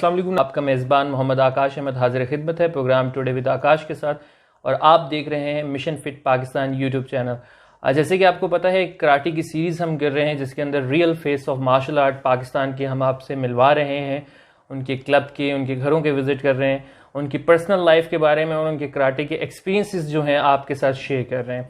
अस्सलाम वालेकुम। आपका मेज़बान मोहम्मद आकाश अहमद हाजिर खिदमत है प्रोग्राम टुडे विद आकाश के साथ, और आप देख रहे हैं mission fit Pakistan YouTube channel. जैसे कि आपको पता है, कराटे की सीरीज़ हम कर रहे हैं जिसके अंदर real face of martial art Pakistan के हम आपसे मिलवा रहे हैं, उनके क्लब के, उनके घरों के विज़िट कर रहे हैं, उनकी पर्सनल लाइफ के बारे में और उनके कराटे के एक्सपीरियंसेस जो हैं आपके साथ शेयर कर रहे हैं।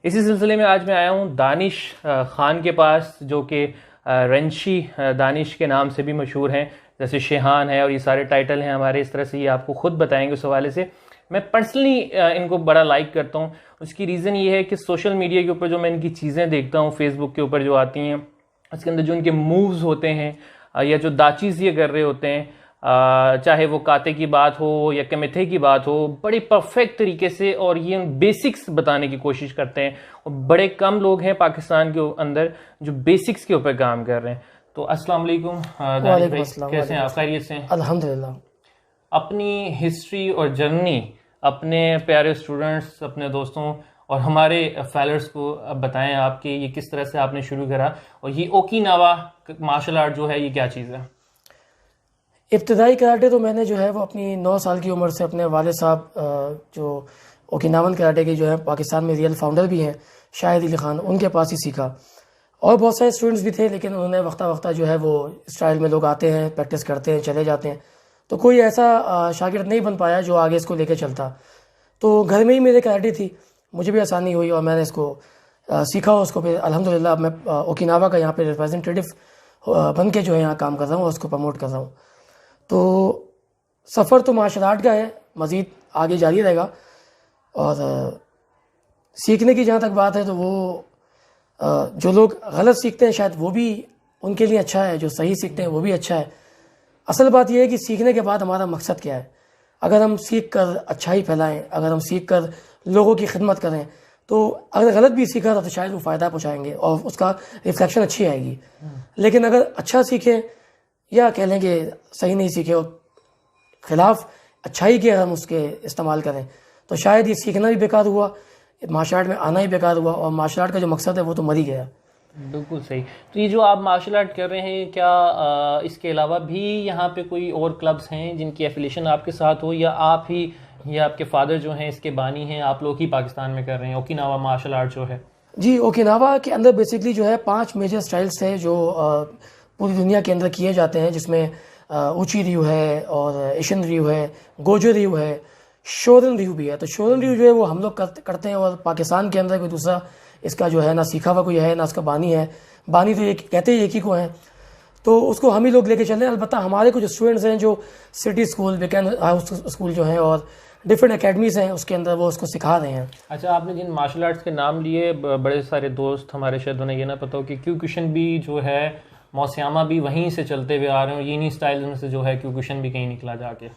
इसी सिलसिले में आज मैं आया हूँ दानिश खान के पास, जो कि रंशी दानिश के नाम से भी मशहूर हैं, जैसे शेहान है और ये सारे टाइटल हैं हमारे, इस तरह से ये आपको खुद बताएंगे। उस हवाले से मैं पर्सनली इनको बड़ा लाइक करता हूँ। उसकी रीज़न ये है कि सोशल मीडिया के ऊपर जो मैं इनकी चीज़ें देखता हूँ, फेसबुक के ऊपर जो आती हैं, उसके अंदर जो इनके मूव्स होते हैं या जो दाचीज़ ये कर रहे होते हैं, चाहे वो काते की बात हो या कमिथे की बात हो, बड़े परफेक्ट तरीके से और ये बेसिक्स बताने की कोशिश करते हैं। और बड़े कम लोग हैं पाकिस्तान के अंदर जो बेसिक्स के ऊपर काम कर रहे हैं। तो अस्सलाम वालेकुम दानिश भाई, कैसे हैं आप? खैरियत से हैं? अल्हम्दुलिल्लाह। अपनी हिस्ट्री और जर्नी अपने प्यारे स्टूडेंट्स, अपने दोस्तों और हमारे फैलर्स को अब बताएं आप कि ये किस तरह से आपने शुरू करा, और ये ओकिनावा मार्शल आर्ट जो है ये क्या चीज़ है? इब्तदाई कराटे तो मैंने जो है वो अपनी 9 साल की उम्र से अपने वालिद साहब जो ओकिनावन कराटे के जो है पाकिस्तान में रियल फाउंडर भी हैं, शाहिद अली खान, उनके पास ही सीखा। और बहुत सारे स्टूडेंट्स भी थे, लेकिन उन्होंने वक्ता वक्ता जो है वो स्टाइल में लोग आते हैं, प्रैक्टिस करते हैं, चले जाते हैं, तो कोई ऐसा शागिर्द नहीं बन पाया जो आगे इसको लेके चलता। तो घर में ही मेरे कराटे थी, मुझे भी आसानी हुई और मैंने इसको सीखा। उसको फिर अल्हम्दुलिल्लाह मैं ओकिनावा का यहाँ पे रिप्रेजेंटेटिव बन के जो है यहाँ काम कर रहा हूँ और उसको प्रमोट कर रहा हूँ। तो सफ़र तो मार्शल आर्ट का है, मज़ीद आगे जारी रहेगा। और सीखने की जहाँ तक बात है तो वो जो लोग गलत सीखते हैं शायद वो भी उनके लिए अच्छा है, जो सही सीखते हैं वो भी अच्छा है। असल बात यह है कि सीखने के बाद हमारा मकसद क्या है। अगर हम सीख कर अच्छाई फैलाएं, अगर हम सीख कर लोगों की खिदमत करें, तो अगर गलत भी सीखा तो शायद वो फ़ायदा पहुँचाएंगे और उसका रिफ्लेक्शन अच्छी आएगी। लेकिन अगर अच्छा सीखें या कह लें कि सही नहीं सीखे और ख़िलाफ़ अच्छाई के हम उसके इस्तेमाल करें, तो शायद ये सीखना भी बेकार हुआ, मार्शल आर्ट में आना ही बेकार हुआ और मार्शल आर्ट का जो मकसद है वो तो मर ही गया। बिल्कुल सही। तो ये जो आप मार्शल आर्ट कर रहे हैं, क्या इसके अलावा भी यहाँ पे कोई और क्लब्स हैं जिनकी एफिलिएशन आपके साथ हो, या आप ही या आपके फादर जो हैं इसके बानी हैं, आप लोग ही पाकिस्तान में कर रहे हैं ओकिनावा मार्शल आर्ट जो है? जी, ओकिनावा के अंदर बेसिकली जो है 5 मेजर स्टाइल्स थे जो पूरी दुनिया के अंदर किए जाते हैं, जिसमें ऊची रियू है और एशियन रियू है, गोजो रियू है, शोरन रियू भी है। तो शोरन रियू जो है वो हम लोग करते हैं और पाकिस्तान के अंदर कोई दूसरा इसका जो है ना सीखा हुआ कोई है ना इसका बानी है। बानी तो ये कहते हैं एक ही को हैं, तो उसको हम ही लोग लेके चल रहे हैं। अलबत्ता हमारे कुछ स्टूडेंट्स हैं जो city school, weekend house school जो हैं और डिफरेंट अकेडमीज़ हैं, उसके अंदर वो उसको सिखा रहे हैं। अच्छा, आपने जिन मार्शल आर्ट्स के नाम लिए, बड़े सारे दोस्त हमारे शायद उन्हें ये ना पता हो कि क्यूकुशन भी जो है, मौसियामा भी वहीं से चलते हुए आ रहे हैं, और यही स्टाइल में से जो है क्यूकुशन भी कहीं निकला जाके।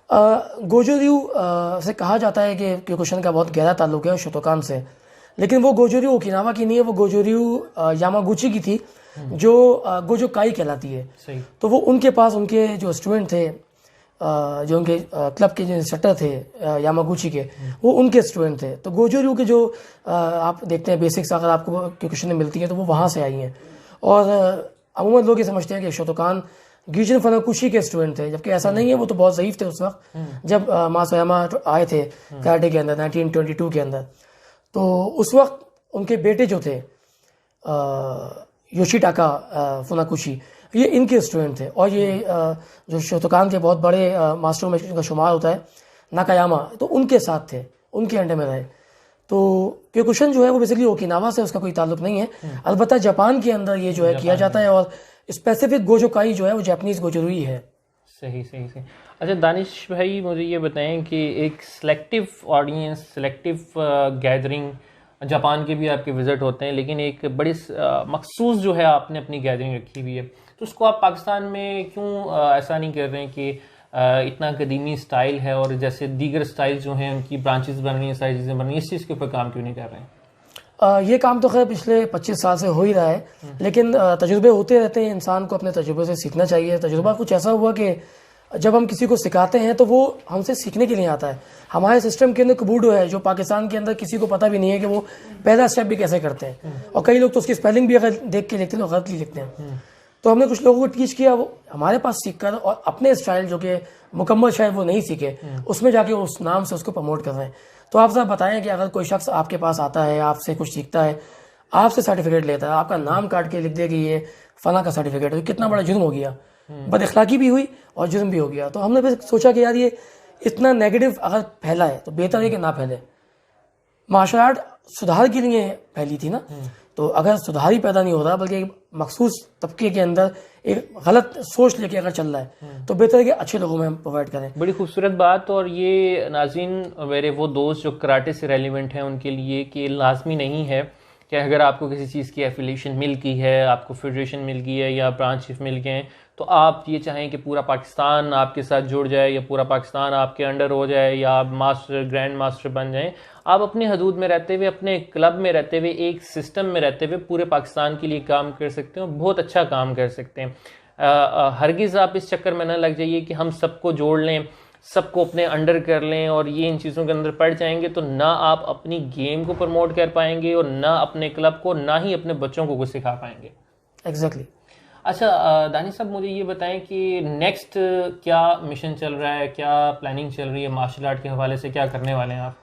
गोजो रियू से कहा जाता है कि क्यूकुशन का बहुत गहरा ताल्लुक है शोतोकान से, लेकिन वो गोजो रियू ओकिनावा की नहीं है, वो गोजो रियू यामागुची की थी जो गोजो काई कहलाती है। सही। तो वो उनके पास उनके जो स्टूडेंट थे, जो उनके क्लब के जो इंस्ट्रक्टर थे यामागुची के, वो उनके स्टूडेंट थे। तो गोजो रियू के जो आप देखते हैं बेसिक्स अगर आपको क्यूकुशन में मिलती है तो वो वहाँ से आई हैं। और अमूमन लोग ये समझते हैं कि शोतोकान गिजन फनाकुशी के स्टूडेंट थे, जबकि ऐसा नहीं है। वो तो बहुत ज़ईफ़ थे उस वक्त जब मासोयामा आए थे कराटे के अंदर 1922 के अंदर। तो उस वक्त उनके बेटे जो थे योशिटाका फुनाकुशी, ये इनके स्टूडेंट थे। और ये जो शोतोकान के बहुत बड़े मास्टरों में इनका शुमार होता है नाकायामा, तो उनके साथ थे, उनके अंडर में रहे। तो क्यूकुशन जो है वो बेसिकली ओकिनावा से उसका कोई ताल्लुक नहीं है। अलबत्ता जापान के अंदर ये जो है किया जाता है, और स्पेसिफिक गोजो काई जो है वो जापानीज़ गोजो रियू है। सही सही सही। अच्छा दानिश भाई, मुझे ये बताएं कि एक selective audience, selective gathering, Japan के भी आपके विज़िट होते हैं, लेकिन एक बड़ी मखसूस जो है आपने अपनी गैदरिंग रखी हुई है, तो उसको आप पाकिस्तान में क्यों ऐसा नहीं कर रहे हैं कि इतना कदीमी स्टाइल है और जैसे दीगर स्टाइल जो हैं उनकी ब्रांचेस बन रही हैं, सारी चीज़ें बन रही हैं, इस चीज़ के ऊपर काम क्यों नहीं कर रहे हैं? ये काम तो खैर पिछले 25 साल से हो ही रहा है, लेकिन तजुर्बे होते रहते हैं, इंसान को अपने तजुर्बे से सीखना चाहिए। तजुर्बा कुछ ऐसा हुआ कि जब हम किसी को सिखाते हैं तो वो हमसे सीखने के लिए आता है। हमारे सिस्टम के अंदर कबूडो है जो पाकिस्तान के अंदर किसी को पता भी नहीं है कि वो पहला स्टेप भी कैसे करते हैं, और कई लोग तो उसकी स्पेलिंग भी अगर देख के लिखते हैं तो गलत ही लिखते हैं। तो हमने कुछ लोगों को टीच किया, वो हमारे पास सीख कर और अपने स्टाइल जो कि मुकम्मल शायद वो नहीं सीखे, उसमें जाके उस नाम से उसको प्रमोट कर रहे हैं। तो आप साहब बताएं कि अगर कोई शख्स आपके पास आता है, आपसे कुछ सीखता है, आपसे सर्टिफिकेट लेता है, आपका नाम काट के लिख दे कि ये फला का सर्टिफिकेट है, तो कितना बड़ा जुर्म हो गया, बद अखलाकी भी हुई और जुर्म भी हो गया। तो हमने फिर सोचा कि यार ये इतना नेगेटिव अगर फैला है तो बेहतर है कि ना फैले। मार्शल आर्ट सुधार के लिए फैली थी ना, तो अगर सुधार ही पैदा नहीं हो रहा बल्कि एक मखसूस तबके के अंदर एक गलत सोच लेके अगर चल रहा है, तो बेहतर है कि अच्छे लोगों में हम प्रोवाइड करें। बड़ी खूबसूरत बात। और ये नाज़रीन मेरे वो दोस्त जो कराटे से रेलिवेंट हैं उनके लिए कि लाजमी नहीं है कि अगर आपको किसी चीज़ की एफिलिएशन मिल गई है, आपको फेडरेशन मिल गई है या ब्रांच चीफ मिल गए हैं, तो आप ये चाहें कि पूरा पाकिस्तान आपके साथ जुड़ जाए या पूरा पाकिस्तान आपके अंडर हो जाए या आप मास्टर ग्रैंड मास्टर बन जाएं, आप अपने हदूद में रहते हुए, अपने क्लब में रहते हुए, एक सिस्टम में रहते हुए पूरे पाकिस्तान के लिए काम कर सकते हैं, बहुत अच्छा काम कर सकते हैं। हरगिज़ आप इस चक्कर में न लग जाइए कि हम सबको जोड़ लें, सबको अपने अंडर कर लें और ये इन चीज़ों के अंदर पड़ जाएंगे तो ना आप अपनी गेम को प्रमोट कर पाएंगे और ना अपने क्लब को, ना ही अपने बच्चों को कुछ सिखा पाएंगे। एग्जैक्टली। अच्छा दानिश साहब, मुझे ये बताएं कि नेक्स्ट क्या मिशन चल रहा है, क्या प्लानिंग चल रही है मार्शल आर्ट के हवाले से, क्या करने वाले हैं आप?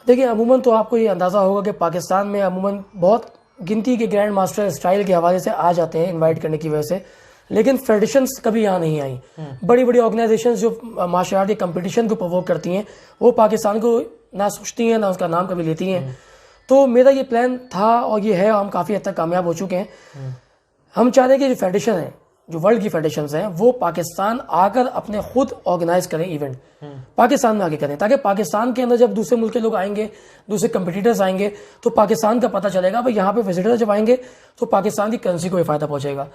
देखिए, अमूमन तो आपको ये अंदाज़ा होगा कि पाकिस्तान में अमूमन बहुत गिनती के ग्रैंड मास्टर स्टाइल के हवाले से आ जाते हैं इनवाइट करने की वजह से, लेकिन फेडरेशंस कभी यहाँ नहीं आई। बड़ी बड़ी ऑर्गेनाइजेशंस जो मार्शल आर्ट के कंपटीशन को प्रवोक करती हैं, वो पाकिस्तान को ना सोचती हैं ना उसका नाम कभी लेती हैं। तो मेरा ये प्लान था और ये है, हम काफ़ी हद तक कामयाब हो चुके हैं। हम चाह रहे हैं कि जो फेडरेशन है, जो वर्ल्ड की फेडरेशंस हैं, वो पाकिस्तान आकर अपने खुद ऑर्गेनाइज करें इवेंट, पाकिस्तान में आके करें, ताकि पाकिस्तान के अंदर जब दूसरे मुल्क के लोग आएंगे, दूसरे कंपटीटर्स आएंगे, तो पाकिस्तान का पता चलेगा। भाई यहाँ पे विजिटर जब आएंगे तो पाकिस्तान की करेंसी को भी फायदा पहुंचेगा।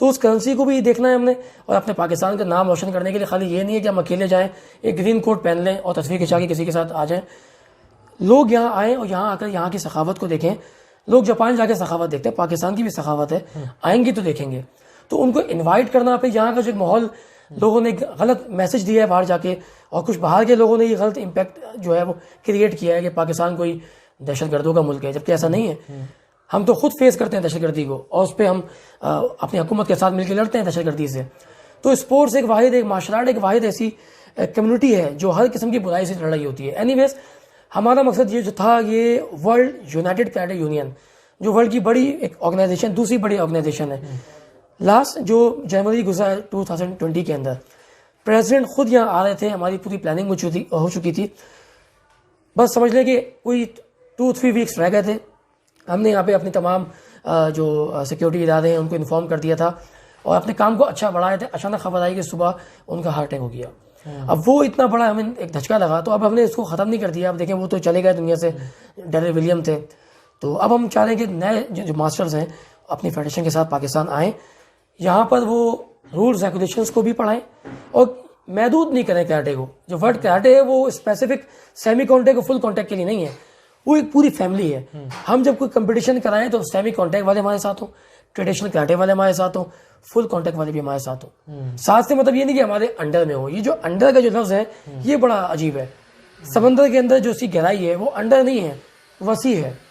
तो उस करेंसी को भी देखना है हमने, और अपने पाकिस्तान का नाम रोशन करने के लिए खाली ये नहीं है कि हम अकेले जाएं, एक ग्रीन कोट पहन लें और तस्वीर खिंचा के किसी के साथ आ जाएं। लोग यहाँ आएँ और यहाँ आकर यहाँ की सखावत को देखें। लोग जापान जाके सखावत देखते हैं, पाकिस्तान की भी सखावत है, आएंगे तो देखेंगे। तो उनको इनवाइट करना पे, यहाँ का जो माहौल लोगों ने गलत मैसेज दिया है बाहर जाके, और कुछ बाहर के लोगों ने ये गलत इम्पैक्ट जो है वो क्रिएट किया है कि पाकिस्तान कोई दहशतगर्दों का मुल्क है, जबकि ऐसा नहीं है। हम तो खुद फेस करते हैं दहशतगर्दी को और उस पर हम अपनी हुकूमत के साथ मिलकर लड़ते हैं दहशतगर्दी से। तो स्पोर्ट्स एक वाहिद, एक मार्शल आर्ट एक वाहिद ऐसी कम्युनिटी है जो हर किस्म की बुराई से लड़ाई होती है। एनीवेज, हमारा मकसद ये जो था, ये वर्ल्ड यूनाइटेड कराटे यूनियन, जो वर्ल्ड की बड़ी एक ऑर्गेनाइजेशन, दूसरी बड़ी ऑर्गेनाइजेशन है, लास्ट जो जनवरी गुजरा 2020 के अंदर प्रेसिडेंट खुद यहाँ आ रहे थे, हमारी पूरी प्लानिंग हो चुकी थी। बस समझ लें कि कोई 2-3 वीक्स रह गए थे। हमने यहाँ पे अपनी तमाम जो सिक्योरिटी इदारे हैं उनको इन्फॉर्म कर दिया था और अपने काम को अच्छा बढ़ाए थे। अचानक खबर आई कि सुबह उनका हार्ट अटैक हो गया। अब वो इतना बड़ा हमें एक धचका लगा, तो अब हमने इसको ख़त्म नहीं कर दिया। अब देखें, वो तो चले गए दुनिया से, डेरेल विलियम थे। तो अब हम चाह रहे हैं कि नए जो मास्टर्स हैं अपनी फेडरेशन के साथ पाकिस्तान आएँ, यहाँ पर वो रूल्स रेगुलेशंस को भी पढ़ाएं और महदूद नहीं करें कराटे को। जो वर्ल्ड कराटे है वो स्पेसिफिक सेमी कॉन्टैक्ट और फुल कॉन्टैक्ट के लिए नहीं है, वो एक पूरी फैमिली है। हम जब कोई कंपटीशन कराएं तो सेमी कॉन्टैक्ट वाले हमारे साथ हो, ट्रेडिशनल कराटे वाले हमारे साथ हो, फुल कॉन्टैक्ट वाले भी हमारे साथ हो। साथ से मतलब ये नहीं कि हमारे अंडर में हो। ये जो अंडर का जो लफ्ज है ये बड़ा अजीब है। समंदर के अंदर जो उसकी गहराई है वो अंडर नहीं है, वसी है।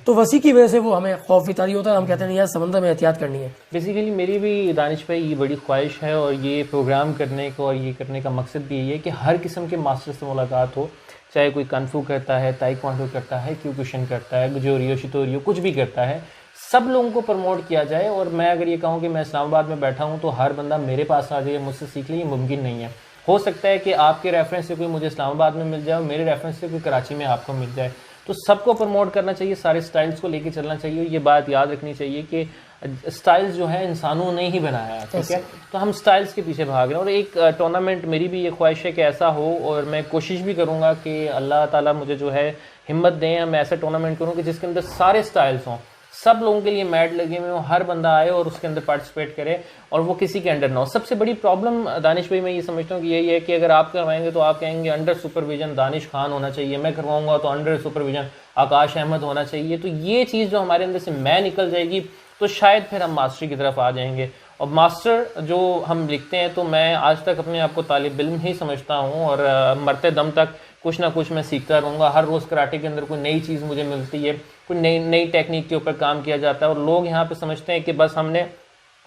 तो वसी की वजह से वो हमें खौफ भी तारी होता है। हम कहते हैं यार समंदर में एहतियात करनी है। बेसिकली मेरी भी दानिश भाई ये बड़ी ख्वाहिश है और ये प्रोग्राम करने को और ये करने का मकसद भी यही है कि हर किस्म के मास्टर से मुलाकात हो, चाहे कोई कन्फू करता है, ताइक्वांडो करता है, क्यूकुशन करता है, गुजोरियो शितोरियो कुछ भी करता है, सब लोगों को प्रमोट किया जाए। और मैं अगर ये कहूँ कि मैं इस्लामाबाद में बैठा हूँ तो हर बंदा मेरे पास आ जाए, मुझसे सीख ले, ये मुमकिन नहीं है। हो सकता है कि आपके रेफरेंस से कोई मुझे इस्लामाबाद में मिल जाए और मेरे रेफरेंस से कोई कराची में आपको मिल जाए। तो सबको प्रमोट करना चाहिए, सारे स्टाइल्स को लेके चलना चाहिए। ये बात याद रखनी चाहिए कि स्टाइल्स जो है इंसानों ने ही बनाया है, ठीक है। तो हम स्टाइल्स के पीछे भाग रहे हैं। और एक टूर्नामेंट मेरी भी ये ख्वाहिश है कि ऐसा हो, और मैं कोशिश भी करूँगा कि अल्लाह ताला मुझे जो है हिम्मत दें, मैं ऐसा टूर्नामेंट करूँ कि जिसके अंदर सारे स्टाइल्स हों, सब लोगों के लिए मैट लगे हुए हो, हर बंदा आए और उसके अंदर पार्टिसिपेट करे और वो किसी के अंडर ना हो। सबसे बड़ी प्रॉब्लम दानिश भाई मैं ये समझता हूँ कि यही है कि अगर आप करवाएंगे तो आप कहेंगे अंडर सुपरविजन दानिश खान होना चाहिए, मैं करवाऊंगा तो अंडर सुपरविजन आकाश अहमद होना चाहिए। तो ये चीज़ जो हमारे अंदर से मैं निकल जाएगी तो शायद फिर हम मास्टरी की तरफ आ जाएंगे। और मास्टर जो हम लिखते हैं, तो मैं आज तक अपने आप को तालिब इल्म ही समझता हूँ और मरते दम तक कुछ ना कुछ मैं सीखता रहूँगा। हर रोज़ कराटे के अंदर कोई नई चीज़ मुझे मिलती है, कोई नई टेक्निक के ऊपर काम किया जाता है और लोग यहाँ पे समझते हैं कि बस हमने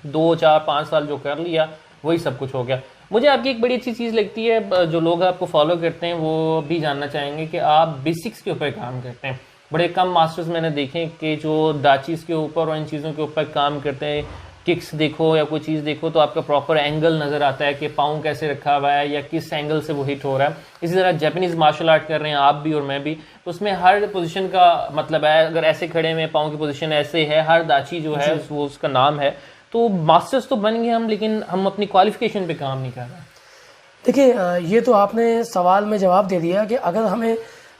2 4 5 साल जो कर लिया वही सब कुछ हो गया। मुझे आपकी एक बड़ी अच्छी चीज़ लगती है, जो लोग आपको फॉलो करते हैं वो भी जानना चाहेंगे कि आप बेसिक्स के ऊपर काम करते हैं। बड़े कम मास्टर्स मैंने देखे कि जो डाचीज़ के ऊपर और इन चीज़ों के ऊपर काम करते हैं। किक्स देखो या कोई चीज़ देखो तो आपका प्रॉपर एंगल नज़र आता है कि पाँव कैसे रखा हुआ है या किस एंगल से वो हिट हो रहा है। इसी तरह जापानीज़ मार्शल आर्ट कर रहे हैं आप भी और मैं भी, तो उसमें हर पोजीशन का मतलब है, अगर ऐसे खड़े में पाँव की पोजीशन ऐसे है, हर दाची जो है वो उसका नाम है। तो मास्टर्स तो बन गए हम, लेकिन हम अपनी क्वालिफिकेशन पे काम नहीं कर रहे। देखिए, ये तो आपने सवाल में जवाब दे दिया कि अगर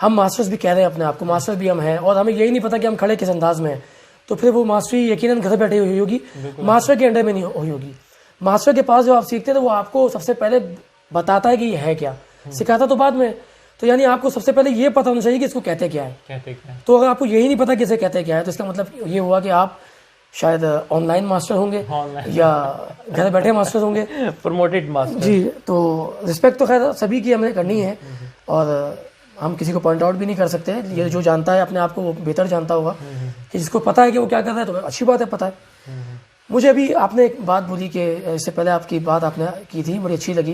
हम मास्टर्स भी कह रहे हैं अपने आप को, मास्टर्स भी हम हैं, और हमें यही नहीं पता कि हम खड़े किस अंदाज में हैं, तो फिर वो मास्टरी यकीनन घर बैठे हुई होगी, मास्टर के अंडर में नहीं हुई होगी। मास्टर के पास जो आप सीखते हैं तो वो आपको सबसे पहले बताता है कि ये है क्या, सिखाता तो बाद में। तो यानी आपको सबसे पहले ये पता होना चाहिए कि इसको कहते क्या है। तो अगर आपको यही नहीं पता कि इसे कहते क्या है, तो इसका मतलब ये हुआ कि आप शायद ऑनलाइन मास्टर होंगे या घर बैठे मास्टर होंगे, प्रमोटेड मास्टर। जी, तो रिस्पेक्ट तो खैर सभी की हमें करनी है, और हम किसी को पॉइंट आउट भी नहीं कर सकते। ये जो जानता है अपने आप को वो बेहतर जानता होगा, कि जिसको पता है कि वो क्या कर रहा है तो अच्छी बात है, पता है। मुझे अभी आपने एक बात बोली कि इससे पहले आपकी बात आपने की थी, बड़ी अच्छी लगी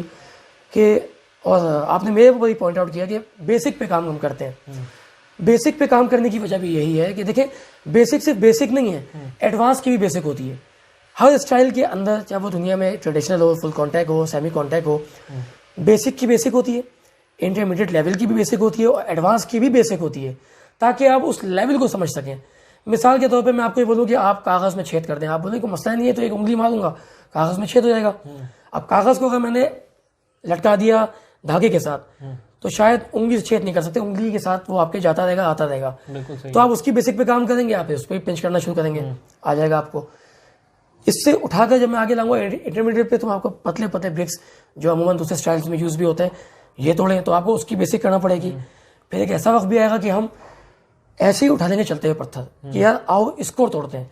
कि, और आपने मेरे को भी पॉइंट आउट किया कि बेसिक पे काम हम करते हैं। बेसिक पे काम करने की वजह भी यही है कि देखें, बेसिक सिर्फ बेसिक नहीं है, एडवांस की भी बेसिक होती है। हर स्टाइल के अंदर, चाहे वो दुनिया में ट्रेडिशनल हो, फुल कॉन्टैक्ट हो, सेमी कॉन्टैक्ट हो, बेसिक की बेसिक होती है, इंटरमीडिएट लेवल की भी बेसिक होती है, और एडवांस की भी बेसिक होती है, ताकि आप उस लेवल को समझ सकें। मिसाल के तौर पे मैं आपको ये बोलूँ कि आप कागज़ में छेद कर दें, आप बोलें कोई मसला नहीं है, तो एक उंगली मारूंगा कागज़ में छेद हो जाएगा। अब कागज़ को अगर मैंने लटका दिया धागे के साथ, तो शायद उंगली से छेद नहीं कर सकते, उंगली के साथ वो आपके जाता रहेगा, आता रहेगा। तो आप उसकी बेसिक पे काम करेंगे, आप उस पर पिंच करना शुरू करेंगे, आ जाएगा आपको। इससे उठाकर जब मैं आगे लाऊंगा इंटरमीडिएट पे, तो आपको पतले पतले ब्रिक्स जो अमूमन दूसरे स्टाइल्स में यूज़ भी होते हैं, ये तोड़ें, तो आपको उसकी बेसिक करना पड़ेगी। फिर एक ऐसा वक्त भी आएगा कि हम ऐसे ही उठा लेंगे चलते हुए पत्थर, कि यार आओ इसको तोड़ते हैं,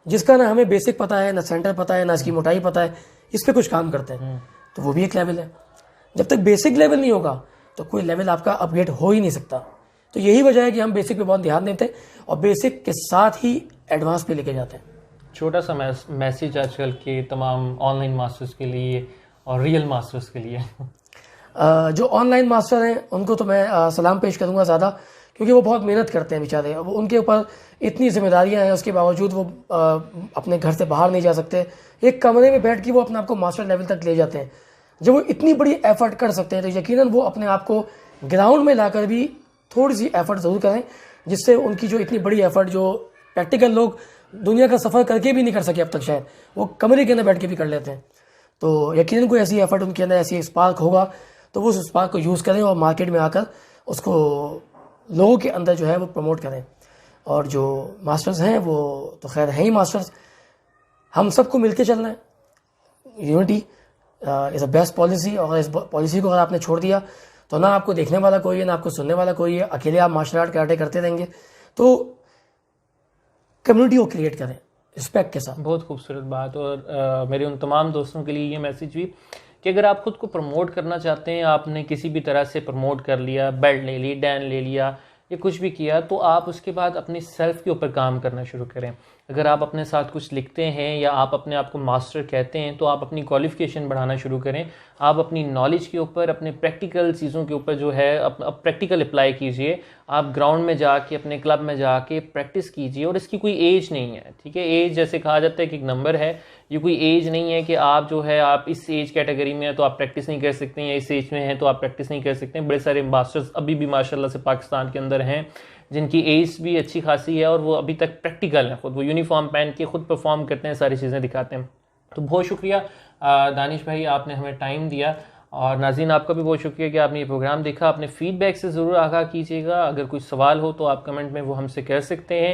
जिसका ना हमें बेसिक पता है, ना सेंटर पता है, ना इसकी मोटाई पता है, इस पर कुछ काम करते हैं। तो वो भी एक लेवल है। जब तक बेसिक लेवल नहीं होगा तो कोई लेवल आपका अपग्रेड हो ही नहीं सकता। तो यही वजह है कि हम बेसिक पे बहुत ध्यान देते हैं, और बेसिक के साथ ही एडवांस पे लेके जाते हैं। छोटा सा मैसेज आजकल के तमाम ऑनलाइन मास्टर्स के लिए और रियल मास्टर्स के लिए। जो ऑनलाइन मास्टर हैं उनको तो मैं सलाम पेश करूंगा ज़्यादा, क्योंकि वो बहुत मेहनत करते हैं बेचारे। वो उनके ऊपर इतनी जिम्मेदारियां हैं, उसके बावजूद वो अपने घर से बाहर नहीं जा सकते, एक कमरे में बैठ के वो अपने आप को मास्टर लेवल तक ले जाते हैं। जब वो इतनी बड़ी एफर्ट कर सकते हैं, तो यकीनन वो अपने आप को ग्राउंड में लाकर भी थोड़ी सी एफर्ट ज़रूर करें, जिससे उनकी जो इतनी बड़ी एफर्ट जो प्रैक्टिकल लोग दुनिया का सफ़र करके भी नहीं कर सके अब तक, शायद वो कमरे के अंदर बैठ के भी कर लेते हैं। तो यकीनन कोई ऐसी एफर्ट उनके अंदर, ऐसी स्पार्क होगा, तो वो उस स्पार्क को यूज़ करें और मार्केट में आकर उसको लोगों के अंदर जो है वो प्रमोट करें। और जो मास्टर्स हैं वो तो खैर हैं ही मास्टर्स, हम सबको मिलके चलना है। Unity is a best policy, और इस पॉलिसी को अगर आपने छोड़ दिया तो ना आपको देखने वाला कोई है, ना आपको सुनने वाला कोई है, अकेले आप मार्शल आर्ट कराटे करते रहेंगे। तो कम्युनिटी को क्रिएट करें रिस्पेक्ट के साथ। बहुत खूबसूरत बात। और मेरे उन तमाम दोस्तों के लिए ये मैसेज भी कि अगर आप खुद को प्रमोट करना चाहते हैं, आपने किसी भी तरह से प्रमोट कर लिया, बेल्ट ले ली, डैन ले लिया या कुछ भी किया, तो आप उसके बाद अपनी सेल्फ के ऊपर काम करना शुरू करें। अगर आप अपने साथ कुछ लिखते हैं या आप अपने आप को मास्टर कहते हैं, तो आप अपनी क्वालिफिकेशन बढ़ाना शुरू करें। आप अपनी नॉलेज के ऊपर, अपने प्रैक्टिकल चीज़ों के ऊपर जो है अब प्रैक्टिकल अप्लाई कीजिए। आप ग्राउंड में जाके, अपने क्लब में जाके प्रैक्टिस कीजिए। और इसकी कोई एज नहीं है, ठीक है। एज जैसे कहा जाता है कि एक नंबर है, ये कोई एज नहीं है कि आप जो है आप इस एज कैटेगरी में हैं तो आप प्रैक्टिस नहीं कर सकते हैं, या इस एज में हैं तो आप प्रैक्टिस नहीं कर सकते हैं। बड़े सारे मास्टर्स अभी भी माशाल्लाह से पाकिस्तान के अंदर हैं जिनकी एज भी अच्छी खासी है और वो अभी तक प्रैक्टिकल है, खुद वो यूनिफॉर्म पहन के खुद परफॉर्म करते हैं, सारी चीज़ें दिखाते हैं। तो बहुत शुक्रिया दानिश भाई, आपने हमें टाइम दिया। और नाज़रीन आपका भी बहुत शुक्रिया कि आपने ये प्रोग्राम देखा। अपने फीडबैक से ज़रूर आगाह कीजिएगा। अगर कोई सवाल हो तो आप कमेंट में वो हमसे कह सकते हैं।